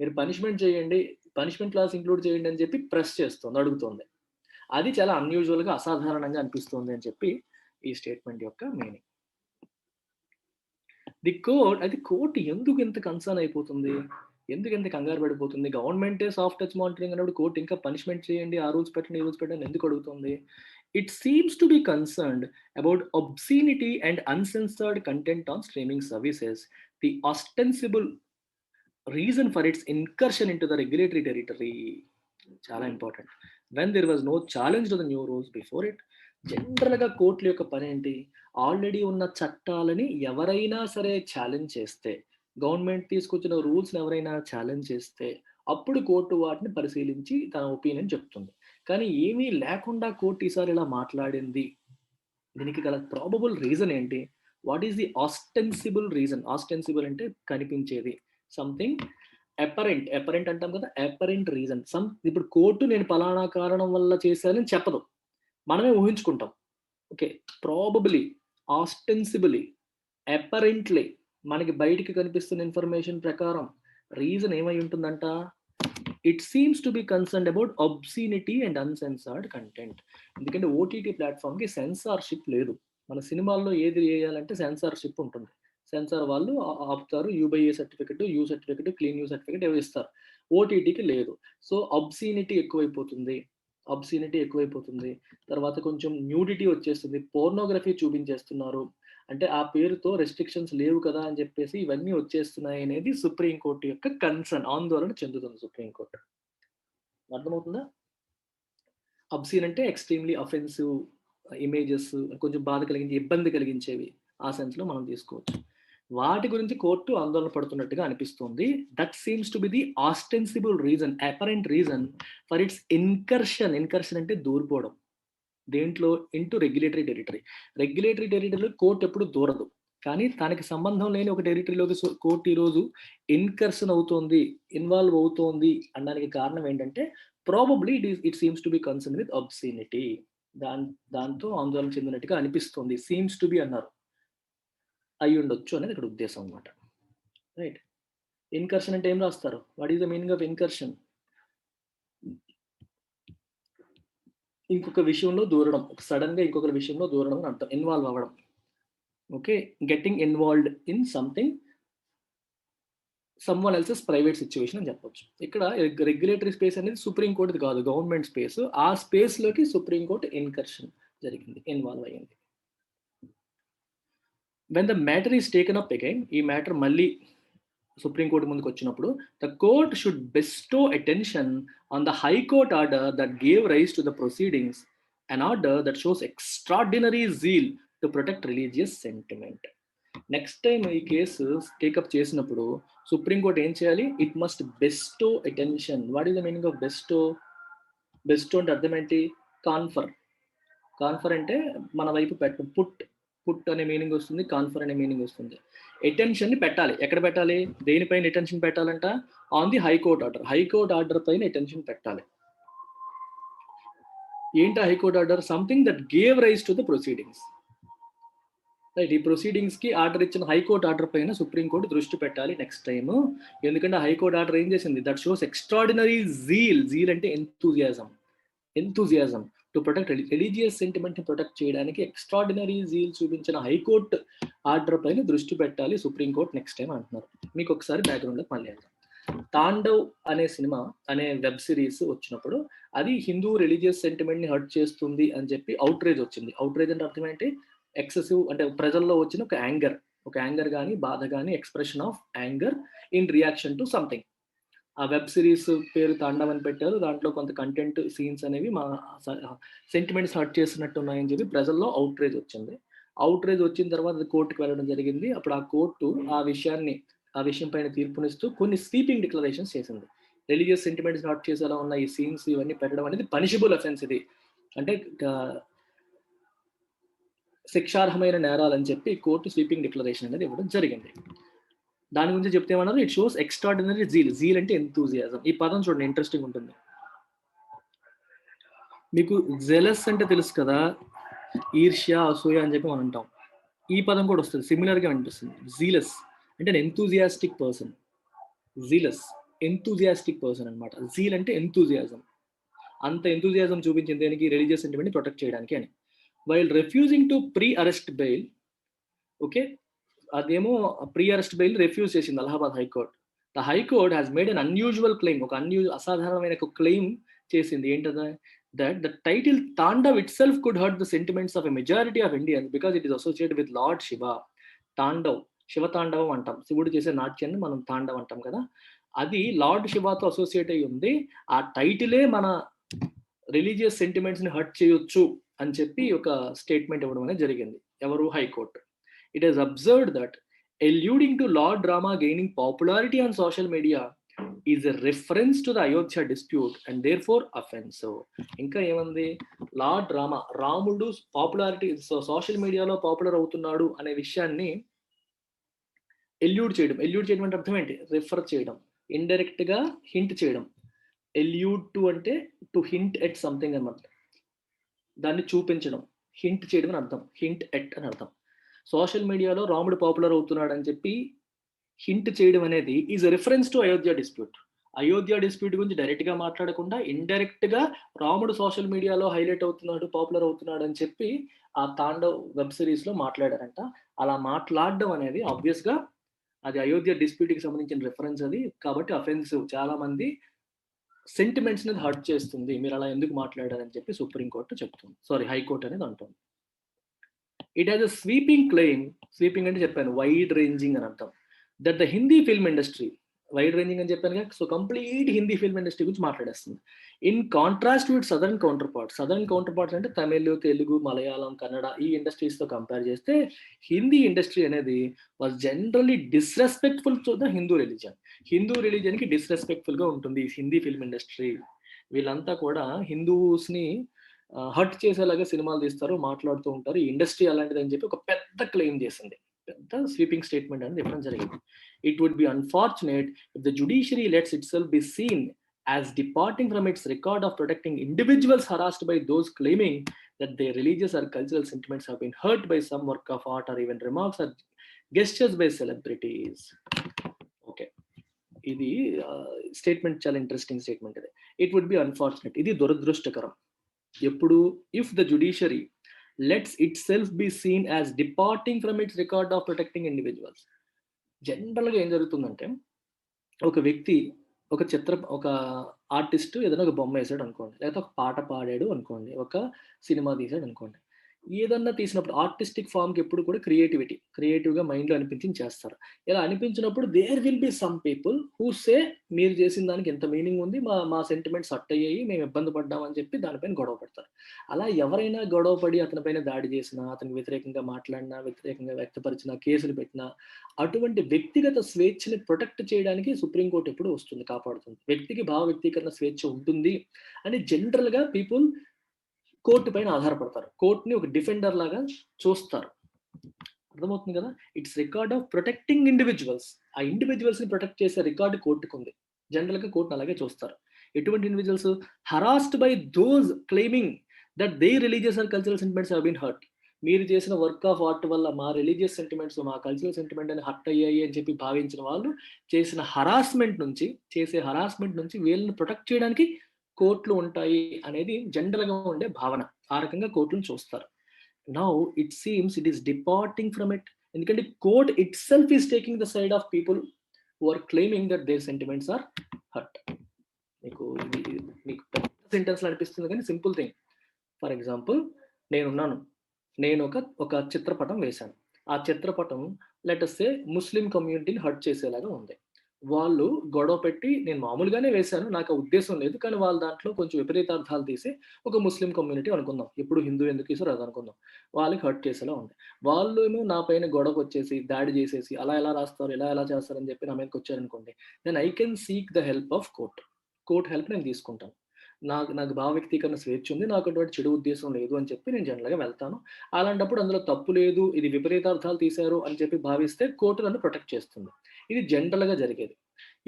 మీరు పనిష్మెంట్ చేయండి, పనిష్మెంట్ క్లాస్ ఇంక్లూడ్ చేయండి అని చెప్పి ప్రెస్ చేస్తుంది, అడుగుతుంది. అది చాలా అన్యూజువల్గా, అసాధారణంగా అనిపిస్తుంది అని చెప్పి ఈ స్టేట్మెంట్ యొక్క మీనింగ్. అది కోర్టు ఎందుకు ఎంత కన్సర్న్ అయిపోతుంది, ఎందుకు ఎంత కంగారు పడిపోతుంది? గవర్నమెంటే సాఫ్ట్ టచ్ మానిటరింగ్ అన్నప్పుడు కోర్టు ఇంకా పనిష్మెంట్ చేయండి, ఆ రూల్స్ పెట్టండి, ఈ రూల్స్ పెట్టండి ఎందుకు అడుగుతుంది? It seems to be concerned about obscenity and uncensored content on streaming services, the ostensible reason for its incursion into the regulatory territory. Chala important. When there was no challenge to the new rules before it, జనరల్గా కోర్టుల యొక్క పని ఏంటి? Already ఉన్న చట్టాలని ఎవరైనా సరే challenge చేస్తే, గవర్నమెంట్ తీసుకొచ్చిన రూల్స్ని ఎవరైనా ఛాలెంజ్ చేస్తే అప్పుడు కోర్టు వాటిని పరిశీలించి తన ఒపీనియన్ చెప్తుంది. కానీ ఏమీ లేకుండా కోర్టు ఈసారి ఇలా మాట్లాడింది, దీనికి గల ప్రాబబుల్ రీజన్ ఏంటి? What is the ostensible reason? Ostensible అంటే కనిపించేది, సంథింగ్ అపరెంట్ అంటాం కదా, అపరెంట్ రీజన్. ఇప్పుడు కోర్టు నేను పలానా కారణం వల్ల చేశానని చెప్పదు, మనమే ఊహించుకుంటాం. ఓకే, ప్రాబబులీ, ఆస్టెన్సిబులీ, అపరెంట్లీ మనకి బయటికి కనిపిస్తున్న ఇన్ఫర్మేషన్ ప్రకారం రీజన్ ఏమై ఉంటుందంట? It seems to be concerned about obscenity and uncensored content. ఎందుకంటే ఓటీటీ ప్లాట్ఫామ్కి సెన్సార్షిప్ లేదు. మన సినిమాల్లో ఏది చేయాలంటే సెన్సార్షిప్ ఉంటుంది, సెన్సార్ వాళ్ళు ఆపుతారు, యూబైఏ certificate, you certificate, clean you certificate ఏవి ఇస్తారు. ఓటీటీకి లేదు. సో అబ్సీనిటీ ఎక్కువైపోతుంది. తర్వాత కొంచెం న్యూడిటీ వచ్చేస్తుంది, పోర్నోగ్రఫీ చూపించేస్తున్నారు, అంటే ఆ పేరుతో రెస్ట్రిక్షన్స్ లేవు కదా అని చెప్పేసి ఇవన్నీ వచ్చేస్తున్నాయి అనేది సుప్రీంకోర్టు యొక్క కన్సర్న్, ఆందోళన చెందుతుంది సుప్రీంకోర్టు. అర్థమవుతుందా? అబ్సీన్ అంటే ఎక్స్ట్రీమ్లీ అఫెన్సివ్ ఇమేజెస్, కొంచెం బాధ కలిగించే, ఇబ్బంది కలిగించేవి, ఆ సెన్స్లో మనం తీసుకోవచ్చు. వాటి గురించి కోర్టు ఆందోళన పడుతున్నట్టుగా అనిపిస్తుంది. That seems to be the ostensible reason, apparent reason for its incursion. Incursion అంటే దూరిపోవడం, దేంట్లో? ఇంటూ రెగ్యులేటరీ టెరిటరీలో కోర్టు ఎప్పుడు దూరదు, కానీ తనకి సంబంధం లేని ఒక టెరిటరీలోకి కోర్టు ఈరోజు ఇన్కర్షన్ అవుతోంది, ఇన్వాల్వ్ అవుతోంది అనడానికి కారణం ఏంటంటే probably it seems to be concern with obscenity. దాంతో ఆందోళన చెందినట్టుగా అనిపిస్తుంది. సీమ్స్ టు బి అన్నారు, అయి ఉండొచ్చు అనేది ఇక్కడ ఉద్దేశం అనమాట. రైట్. ఇన్కర్షన్ అంటే ఏం రాస్తారు? What is the meaning of incursion? ఇంకొక విషయంలో దూరడం, సడన్ గా ఇంకొక విషయంలో దూరడం అని అర్థం, ఇన్వాల్వ్ అవ్వడం. Okay, getting involved in something, someone else's private situation అని చెప్పొచ్చు. ఇక్కడ రెగ్యులేటరీ స్పేస్ అనేది సుప్రీంకోర్టుది కాదు, గవర్నమెంట్ స్పేస్. ఆ స్పేస్ లోకి సుప్రీంకోర్టు ఇన్కర్షన్ జరిగింది, ఇన్వాల్వ్ అయ్యింది. When the matter is taken up again, ఈ మ్యాటర్ మళ్ళీ సుప్రీంకోర్టు ముందుకు వచ్చినప్పుడు, the court should bestow attention on the high court order that gave rise to the proceedings, an order that shows extraordinary zeal to protect religious sentiment. Next time ఈ case take up చేసినప్పుడు supreme court ఏం చేయాలి? It must Bairstow attention. What is the meaning of Bairstow? Bairstow అంటే అర్థం ఏంటి? Confer అంటే మన వైపు పెట్టు, పుట్ అనే మీనింగ్ వస్తుంది, కాన్ఫర్ అనే మీనింగ్ వస్తుంది. అటెన్షన్ ని పెట్టాలి. ఎక్కడ పెట్టాలి? దేనిపైన అటెన్షన్ పెట్టాలంట? On the high court order. High court order పైన అటెన్షన్ పెట్టాలి. ఏంటి high court order? Something that gave rise to the proceedings. Right, ఈ ప్రొసీడింగ్స్ కి ఆర్డర్ ఇచ్చిన హైకోర్టు ఆర్డర్ పైన సుప్రీంకోర్టు దృష్టి పెట్టాలి నెక్స్ట్ టైం. ఎందుకంటే హైకోర్టు ఆర్డర్ ఏం చేసింది? దట్ షోస్ ఎక్స్ట్రాడినరీ జీల్ అంటే ఎంతూజియాజం టు ప్రొటెక్ట్ రిలీజియస్ సెంటిమెంట్ని ప్రొటెక్ట్ చేయడానికి ఎక్స్ట్రాడినరీ జీల్ చూపించిన హైకోర్టు ఆర్డర్ పైన దృష్టి పెట్టాలి సుప్రీంకోర్టు నెక్స్ట్ టైం అంటున్నారు. మీకు ఒకసారి బ్యాక్గ్రౌండ్లోకి మళ్ళీ వెళ్దాం. తాండవ్ అనే సినిమా అనే వెబ్ సిరీస్ వచ్చినప్పుడు అది హిందూ రిలీజియస్ సెంటిమెంట్ని హర్ట్ చేస్తుంది అని చెప్పి అవుట్రేజ్ వచ్చింది. అవుట్రేజ్ అంటే అర్థం ఏంటి? ఎక్సెసివ్ అంటే ప్రజల్లో వచ్చిన ఒక యాంగర్ కానీ బాధ కానీ expression of anger in reaction to something. ఆ వెబ్ సిరీస్ పేరు తాండవ్ అని పెట్టారు. దాంట్లో కొంత కంటెంట్ సీన్స్ అనేవి మా సెంటిమెంట్స్ హర్ట్ చేసినట్టు ఉన్నాయని చెప్పి ప్రజల్లో అవుట్రేజ్ వచ్చింది. అవుట్రేజ్ వచ్చిన తర్వాత అది కోర్టుకు వెళ్ళడం జరిగింది. అప్పుడు ఆ కోర్టు ఆ విషయం పైన తీర్పునిస్తూ కొన్ని స్వీపింగ్ డిక్లరేషన్స్ చేసింది. రిలీజియస్ సెంటిమెంట్స్ హర్ట్ చేసేలా ఉన్న ఈ సీన్స్ ఇవన్నీ పెట్టడం అనేది పనిషబుల్ అఫెన్స్, ఇది అంటే శిక్షార్హమైన నేరాలని చెప్పి కోర్టు స్వీపింగ్ డిక్లరేషన్ అనేది ఇవ్వడం జరిగింది. దాని గురించి చెప్తే ఏమన్నారు? ఇట్ షోస్ ఎక్స్ట్రాడినరీ జీల్ అంటే ఎంతూజియాజం. ఈ పదం చూడండి, ఇంట్రెస్టింగ్ ఉంటుంది. మీకు జెలస్ అంటే తెలుసు కదా, ఈర్ష్య అసూయ అని చెప్పి మనం అంటాం. ఈ పదం కూడా వస్తుంది, సిమిలర్గా అనిపిస్తుంది. జీలస్ అంటే enthusiastic person, jealous enthusiastic person అనమాట. జీల్ అంటే ఎంతూజియాజం. అంత ఎంతూజియాజం చూపించింది దేనికి? రిలీజియస్ సెంటిమెంట్ని ప్రొటెక్ట్ చేయడానికి అని. While refusing to pre arrest bail, okay, అదేమో ప్రీ అరెస్ట్ బెయిల్ రిఫ్యూజ్ చేసింది Allahabad high court. The high court has made an unusual claim, ఒక అసాధారణమైన ఒక క్లెయిమ్ చేసింది. ఏంటది? That the title Tandav it self could hurt the sentiments of a majority of Indians because it is associated with lord Shiva. Tandav, Shiva తాండవం అంటాం, శివుడు చేసే నాట్యాన్ని మనం తాండవ్ అంటాం కదా, అది లార్డ్ శివతో అసోసియేట్ అయ్యి ఉంది. ఆ టైటిలే మన రిలీజియస్ సెంటిమెంట్స్ ని హర్ట్ చేయొచ్చు అని చెప్పి ఒక స్టేట్మెంట్ ఇవ్వడం అనేది జరిగింది. ఎవరు? High court. It has observed that alluding to Lord Rama gaining popularity on social media is a reference to the Ayodhya dispute and therefore offensive. ఇంకా ఏమంది? లార్డ్ రాముడు పాపులారిటీ సోషల్ మీడియాలో పాపులర్ అవుతున్నాడు అనే విషయాన్ని ఎల్యూడ్ చేయడం అంటే అర్థం ఏంటి? రిఫర్ చేయడం, ఇండైరెక్ట్ గా హింట్ చేయడం. ఎల్యూడ్ టు అంటే టు హింట్ ఎట్ సంథింగ్ అన్నమాట, దాన్ని చూపించడం, హింట్ చేయడం అని అర్థం, హింట్ ఎట్ అని అర్థం. సోషల్ మీడియాలో రాముడు పాపులర్ అవుతున్నాడు అని చెప్పి హింట్ చేయడం అనేది is reference to Ayodhya dispute. Ayodhya dispute గురించి డైరెక్ట్ గా మాట్లాడకుండా ఇండైరెక్ట్ గా రాముడు సోషల్ మీడియాలో హైలైట్ అవుతున్నాడు, పాపులర్ అవుతున్నాడు అని చెప్పి ఆ తాండవ్ వెబ్ సిరీస్ లో మాట్లాడారంట. అలా మాట్లాడడం అనేది ఆబ్వియస్ గా అది అయోధ్య డిస్ప్యూట్ కి సంబంధించిన రిఫరెన్స్ అది, కాబట్టి అఫెన్సివ్. చాలా మంది సెంటిమెంట్స్ ని హర్ట్ చేస్తుంది, మీరు అలా ఎందుకు మాట్లాడారని చెప్పి సుప్రీంకోర్టు చెప్తుంది, సారీ హైకోర్టు అనేది అంటుంది. It has a sweeping claim, sweeping అంటే చెప్పాను, వైడ్ రేంజింగ్ అని అర్థం, that the Hindi film industry, wide ranging అని చెప్పాను కదా, so complete Hindi film industry గురించి మాట్లాడేస్తుంది. In contrast with southern counter parts అంటే తమిళ్, తెలుగు, మలయాళం, కన్నడ ఈ ఇండస్ట్రీస్ తో కంపేర్ చేస్తే హిందీ ఇండస్ట్రీ అనేది was generally disrespectful to the Hindu religion కి డిస్రెస్పెక్ట్ఫుల్ గా ఉంటుంది హిందీ ఫిల్మ్ ఇండస్ట్రీ. వీళ్ళంతా కూడా హిందూస్ ని హర్ట్ చేసేలాగా సినిమాలు తీస్తారు, మాట్లాడుతూ ఉంటారు, ఈ ఇండస్ట్రీ అలాంటిది అని చెప్పి ఒక పెద్ద క్లెయిమ్ చేసింది, పెద్ద స్వీపింగ్ స్టేట్మెంట్ అనేది ఇవ్వడం జరిగింది. It would be unfortunate if the judiciary lets itself be seen as departing from its record of protecting individuals harassed by those claiming that their religious or cultural sentiments have been hurt by some work of art or even remarks or gestures by celebrities. Okay, ఇది statement చాలా interesting statement. ఇది it would be unfortunate, ఇది దురదృష్టకరం. ఎప్పుడు? If the judiciary lets itself be scene as departing from it's record of protecting individuals. జనరల్గా ఏం జరుగుతుందంటే, ఒక వ్యక్తి ఒక ఆర్టిస్ట్ ఏదైనా ఒక బొమ్మ వేసాడు అనుకోండి, లేకపోతే ఒక పాట పాడాడు అనుకోండి, ఒక సినిమా తీసాడు అనుకోండి, ఏదన్నా తీసినప్పుడు ఆర్టిస్టిక్ ఫామ్కి ఎప్పుడు కూడా క్రియేటివ్గా మైండ్లో అనిపించి చేస్తారు. ఇలా అనిపించినప్పుడు there will be some people who say మీరు చేసిన దానికి ఎంత మీనింగ్ ఉంది, మా సెంటిమెంట్స్ హర్ట్ అయ్యాయి, మేము ఇబ్బంది పడ్డాం అని చెప్పి దానిపైన గొడవ పడతారు. అలా ఎవరైనా గొడవ పడి అతనిపైన దాడి చేసినా, అతనికి వ్యతిరేకంగా మాట్లాడినా, వ్యతిరేకంగా వ్యక్తపరిచినా, కేసులు పెట్టినా, అటువంటి వ్యక్తిగత స్వేచ్ఛని ప్రొటెక్ట్ చేయడానికి సుప్రీంకోర్టు ఎప్పుడు వస్తుంది, కాపాడుతుంది. వ్యక్తికి భావ వ్యక్తీకరణ స్వేచ్ఛ ఉంటుంది అని జనరల్గా పీపుల్ కోర్టు పైన ఆధారపడతారు, కోర్టుని ఒక డిఫెండర్ లాగా చూస్తారు. అర్థమవుతుంది కదా? It's record of protecting individuals, ఆ ఇండివిజువల్స్ ని ప్రొటెక్ట్ చేసే రికార్డు కోర్టుకు ఉంది. జనరల్ గా కోర్టును అలాగే చూస్తారు. ఎటువంటి individuals? Harassed by those claiming that they religious and cultural sentiments have been hurt. మీరు చేసిన వర్క్ ఆఫ్ ఆర్ట్ వల్ల మా రిలీజియస్ సెంటిమెంట్స్, మా కల్చరల్ సెంటిమెంట్ అని హర్ట్ అయ్యాయి అని చెప్పి భావించిన వాళ్ళు చేసే హరాస్మెంట్ నుంచి వీళ్ళని ప్రొటెక్ట్ చేయడానికి కోర్టులు ఉంటాయి అనేది జనరల్గా ఉండే భావన. ఆ రకంగా కోర్టులను చూస్తారు. Now it seems it is departing from it. ఎందుకంటే court itself is taking the side of people who are claiming that their sentiments are hurt. మీకు మీకు పెద్ద సెంటెన్స్ అనిపిస్తుంది కానీ సింపుల్ థింగ్. ఫర్ ఎగ్జాంపుల్ నేనున్నాను. నేను ఒక చిత్రపటం వేశాను. ఆ చిత్రపటం లెట్ అస్ సే ముస్లిం కమ్యూనిటీని హర్ట్ చేసేలాగా ఉంది. వాళ్ళు గొడవ పెట్టి నేను మామూలుగానే వేశాను. నాకు ఆ ఉద్దేశ్యం లేదు. కానీ వాళ్ళు దాంట్లో కొంచెం విపరీతార్థాలు తీసి ఒక ముస్లిం కమ్యూనిటీ అనుకుందాం. ఎప్పుడు హిందూ ఎందుకు తీసారో అది అనుకుందాం. వాళ్ళకి హర్ట్ చేసేలా ఉంది. వాళ్ళేమో నా పైన గొడవకొచ్చేసి, దాడి చేసేసి అలా ఎలా రాస్తారు, ఇలా ఎలా చేస్తారని చెప్పి నా మీదకొచ్చారనుకోండి. Then I can seek the help of court. Court help నేను తీసుకుంటాను. నాకు భావ వ్యక్తీకరణ స్వేచ్ఛ ఉంది. నాకు అటువంటి చెడు ఉద్దేశ్యం లేదు అని చెప్పి నేను జనరల్‌గా వెళ్తాను. అలాంటప్పుడు అందులో తప్పు లేదు. ఇది విపరీతార్థాలు తీశారు అని చెప్పి భావిస్తే కోర్ట్ నన్ను ప్రొటెక్ట్ చేస్తుంది. ఇది జనరల్‌గా జరిగేది.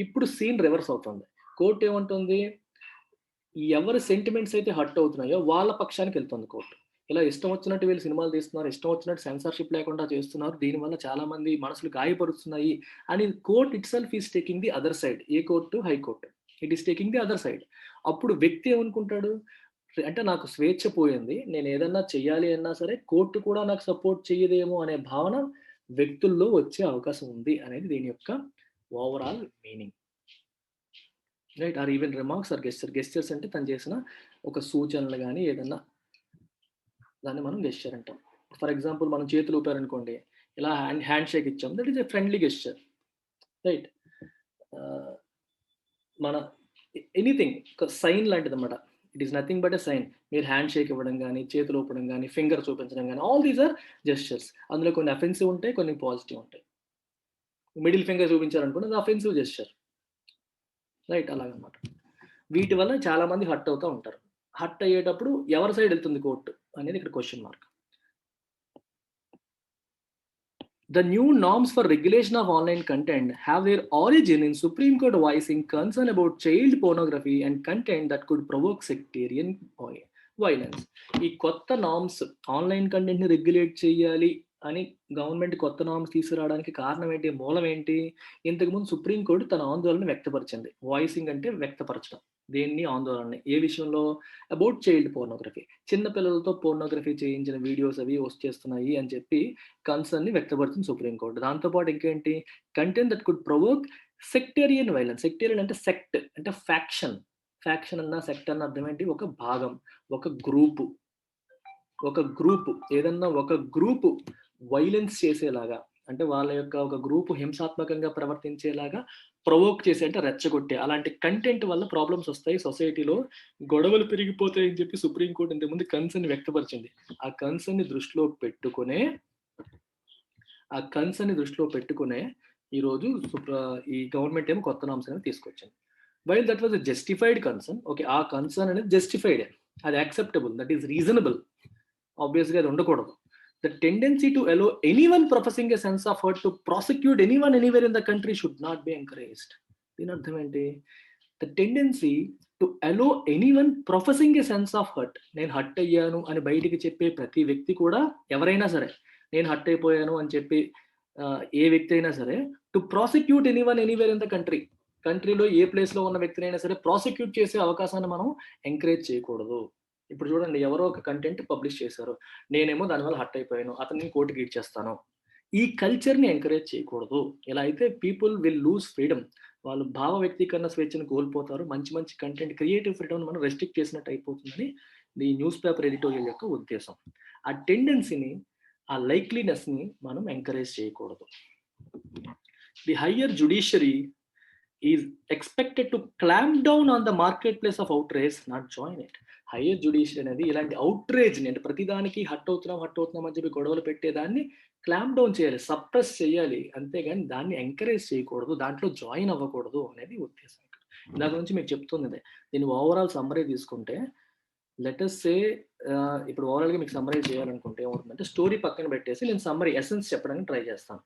ఇప్పుడు సీన్ రివర్స్ అవుతుంది. కోర్ట్ ఏమంటుంది? ఎవరి సెంటిమెంట్స్ అయితే హర్ట్ అవుతున్నాయో వాళ్ళ పక్షానికెళ్తుంది కోర్ట్. ఇలా ఇష్టం వచ్చినట్టు వీళ్ళు సినిమాలు తీస్తున్నారు. ఇష్టం వచ్చినట్టు సెన్సార్‌షిప్ లేకుండా చేస్తున్నారు. దీనివల్ల చాలా మంది మనసులు గాయపరుస్తున్నాయి అని court itself is taking the other side. A court? High court. It is taking the other side. అప్పుడు వ్యక్తి ఏమనుకుంటాడు? అంటే నాకు స్వేచ్ఛ పోయింది. నేను ఏదన్నా చెయ్యాలి అన్నా సరే కోర్ట్ కూడా నాకు సపోర్ట్ చెయ్యదేమో అనే భావన వ్యక్తుల్లో వచ్చే అవకాశం ఉంది అనేది దీని యొక్క overall meaning. Right? Or even remarks or gesture. Gestures అంటే తను చేసిన ఒక సూచనలు గాని ఏదన్నా దాన్ని మనం గెస్చర్ అంటాం. ఫర్ ఎగ్జాంపుల్ మనం చేతులు ఊపారనుకోండి. ఇలా హ్యాండ్ షేక్ ఇచ్చాం. That is a friendly gesture. Right? Ah, మన ఎనీథింగ్ ఒక సైన్ లాంటిదన్నమాట. It is nothing but a sign. మీరు హ్యాండ్ షేక్ ఇవ్వడం గాని, చేతులు ఊపడం గాని, ఫింగర్ చూపించడం గాని ఆల్ దీస్ ఆర్ జెస్చర్స్. అందులో కొన్ని అఫెన్సివ్ ఉంటాయి. కొన్ని పాజిటివ్ ఉంటాయి. మిడిల్ ఫింగర్ చూపించారనుకోండి అది అఫెన్సివ్ జెస్చర్. రైట్? అలాగనమాట. వీటి వల్ల చాలా మంది హర్ట్ అవుతా ఉంటారు. హర్ట్ అయ్యేటప్పుడు ఎవరి సైడ్ ఎళ్తుంది కోర్ట్ అనేది ఇక్కడ question mark. The new norms for regulation of online content have their origin in Supreme Court voicing concern about child pornography and content that could provoke sectarian violence. ఈ కొత్త norms online కంటెంట్‌ని regulate చేయాలి అని government కొత్త norms తీసుకురావడానికి కారణం ఏంటి? మూలం ఏంటి? ఇంతకుముందు సుప్రీం కోర్ట్ తన ఆందోళన వ్యక్తపరిచింది. వాయిసింగ్ అంటే వ్యక్తపరచడం. దేన్ని? ఆందోళనని. ఏ విషయంలో? About child pornography. చిన్న పిల్లలతో పోర్నోగ్రఫీ చేయించిన వీడియోస్ అవి వచ్చేస్తున్నాయి అని చెప్పి కన్సర్న్‌ని వ్యక్తపరిచింది సుప్రీం కోర్ట్. దాంతో పాటు ఇంకేంటి? Content that could provoke sectarian violence. Sectarian అంటే సెక్ట్ అంటే ఫ్యాక్షన్. ఫ్యాక్షన్ అన్న, సెక్ట్ అన్న అర్థం ఏంటి? ఒక భాగం, ఒక గ్రూపు. ఏదన్నా ఒక గ్రూపు వైలెన్స్ చేసేలాగా అంటే వాళ్ళ యొక్క ఒక గ్రూప్ హింసాత్మకంగా ప్రవర్తించేలాగా ప్రొవోక్ చేసి అంటే రెచ్చగొట్టే అలాంటి కంటెంట్ వల్ల ప్రాబ్లమ్స్ వస్తాయి సొసైటీలో గొడవలు పెరిగిపోతాయి అని చెప్పి సుప్రీం కోర్ట్ ఇంతకుముందు కన్సర్న్ వ్యక్తపరిచింది. ఆ కన్సర్న్ దృష్టిలో పెట్టుకునే ఈరోజు ఈ గవర్నమెంట్ ఏమో కొత్త నామ్స్ అనేది తీసుకొచ్చింది. While that was a justified concern. Okay, ఆ కన్సర్న్ అనేది జస్టిఫైడ్, అది యాక్సెప్టబుల్, దట్ ఈస్ రీజనబుల్. ఆబ్వియస్‌గా అది ఉండకూడదు. The tendency to allow anyone professing a sense of hurt to prosecute anyone anywhere in the country should not be encouraged. దీని అర్థం ఏంటి? The tendency to allow anyone professing a sense of hurt. నేను hurt అయ్యాను అని బయటికి చెప్పే ప్రతి వ్యక్తి కూడా ఎవరైనా సరే నేను హర్ట్ అయిపోయాను అని చెప్పి ఏ వ్యక్తి అయినా సరే to prosecute anyone anywhere in the కంట్రీలో ఏ ప్లేస్‌లో ఉన్న వ్యక్తినైనా సరే ప్రాసిక్యూట్ చేసే అవకాశాన్ని మనం ఎంకరేజ్ చేయకూడదు. ఇప్పుడు చూడండి, ఎవరో ఒక కంటెంట్ పబ్లిష్ చేశారు. నేనేమో దానివల్ల హర్ట్ అయిపోయాను. అతన్ని కోర్ట్‌కి ఈడ్చేస్తాను. ఈ కల్చర్‌ని ఎంకరేజ్ చేయకూడదు. ఇలా అయితే పీపుల్ విల్ లూజ్ ఫ్రీడమ్. వాళ్ళు భావ వ్యక్తీకరణ స్వేచ్ఛను కోల్పోతారు. మంచి మంచి కంటెంట్ క్రియేటివ్ ఫ్రీడమ్‌ని మనం రెస్ట్రిక్ట్ చేసినట్టు అయిపోతుందని ఈ న్యూస్ పేపర్ ఎడిటోరియల్ యొక్క ఉద్దేశం. ఆ టెండెన్సీని, ఆ లైక్లీనెస్‌ని మనం ఎంకరేజ్ చేయకూడదు. The higher judiciary is expected to clamp down on the market place of outrage, not join it. Higher judiciary అనేది ఇలాంటి ఔట్రేజ్‌ని అంటే ప్రతిదానికి హర్ట్ అవుతున్నాం అని చెప్పి గొడవలు పెట్టేదాన్ని క్లాంప్ డౌన్ చేయాలి, సప్రెస్ చేయాలి. అంతేగాని దాన్ని ఎంకరేజ్ చేయకూడదు, దాంట్లో జాయిన్ అవ్వకూడదు అనేది ఉద్దేశం. ఇందాక నుంచి మీకు చెప్తున్నదే. దీని ఓవరాల్ సమ్మరీ తీసుకుంటే లెట్ అస్ సే ఇప్పుడు ఓవరాల్‌గా మీకు సమ్మరీ చేయాలనుకుంటే ఏమవుతుందంటే స్టోరీ పక్కన పెట్టేసి నేను సమ్మరీ ఎసెన్స్ చెప్పడానికి ట్రై చేస్తాను.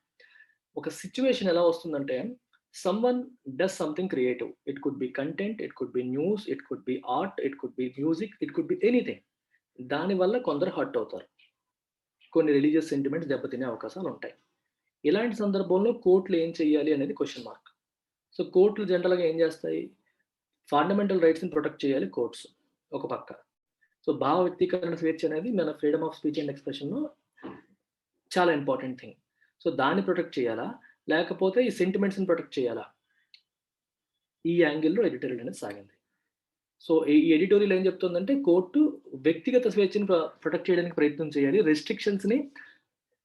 ఒక సిట్యుయేషన్ ఎలా వస్తుందంటే someone does something creative. It could be content, it could be news, it could be art, it could be music, it could be anything. దాని వల్ల కొందరు హర్ట్ అవుతారు. కొన్ని రిలీజియస్ సెంటిమెంట్స్ దెబ్బతినే అవకాశాలు ఉంటాయి. ఇలాంటి సందర్భంలో కోర్టులు ఏం చేయాలి అనేది క్వెషన్ మార్క్. సో కోర్టులు జనరల్‌గా ఏం చేస్తాయి? ఫండమెంటల్ రైట్స్ని ప్రొటెక్ట్ చేయాలి కోర్ట్స్ ఒక పక్క. సో భావ వ్యక్తీకరణ స్వేచ్ఛ అనేది మన ఫ్రీడమ్ ఆఫ్ స్పీచ్ అండ్ ఎక్స్ప్రెషన్లో చాలా ఇంపార్టెంట్ థింగ్. సో దాన్ని ప్రొటెక్ట్ చేయాలా, లేకపోతే ఈ సెంటిమెంట్స్ని ప్రొటెక్ట్ చేయాలా, ఈ యాంగిల్లో ఎడిటోరియల్ అనేది సాగింది. సో ఈ ఎడిటోరియల్ ఏం చెప్తుందంటే కోర్టు వ్యక్తిగత స్వేచ్ఛని ప్రొటెక్ట్ చేయడానికి ప్రయత్నం చేయాలి, రెస్ట్రిక్షన్స్ని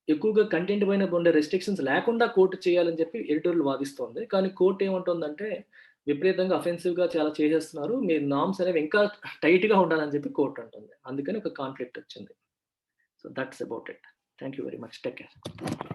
ఎక్కువగా కంటెంట్ పైన ఉండే రెస్ట్రిక్షన్స్ లేకుండా కోర్టు చేయాలని చెప్పి ఎడిటోరియల్ వాదిస్తోంది. కానీ కోర్టు ఏమంటుందంటే విపరీతంగా అఫెన్సివ్గా చాలా చేసేస్తున్నారు, మీ నామ్స్ అనేవి ఇంకా టైట్గా ఉండాలని చెప్పి కోర్టు అంటుంది. అందుకని ఒక కాన్ఫ్లిక్ట్ వచ్చింది. So that's about it. Thank you very much. Take care.